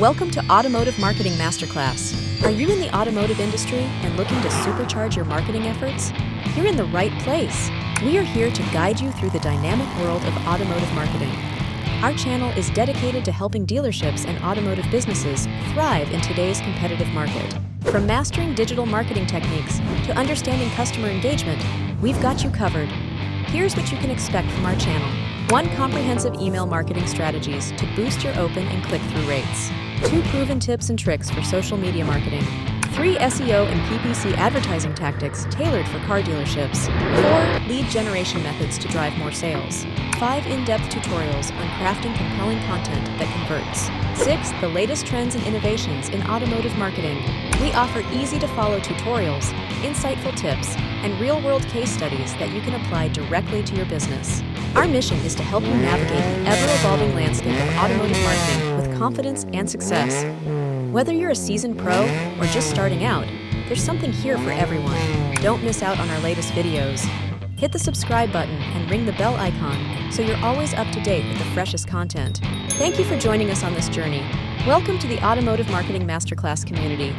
Welcome to Automotive Marketing Masterclass. Are you in the automotive industry and looking to supercharge your marketing efforts? You're in the right place. We are here to guide you through the dynamic world of automotive marketing. Our channel is dedicated to helping dealerships and automotive businesses thrive in today's competitive market. From mastering digital marketing techniques to understanding customer engagement, we've got you covered. Here's what you can expect from our channel. 1. Comprehensive email marketing strategies to boost your open and click-through rates. 2. Proven tips and tricks for social media marketing. 3. SEO and PPC advertising tactics tailored for car dealerships. 4. Lead generation methods to drive more sales. 5. In-depth tutorials on crafting compelling content that converts. 6. The latest trends and innovations in automotive marketing. We offer easy-to-follow tutorials, insightful tips, and real-world case studies that you can apply directly to your business. Our mission is to help you navigate the ever-evolving landscape of automotive marketing with confidence and success. Whether you're a seasoned pro or just starting out, there's something here for everyone. Don't miss out on our latest videos. Hit the subscribe button and ring the bell icon so you're always up to date with the freshest content. Thank you for joining us on this journey. Welcome to the Automotive Marketing Masterclass community.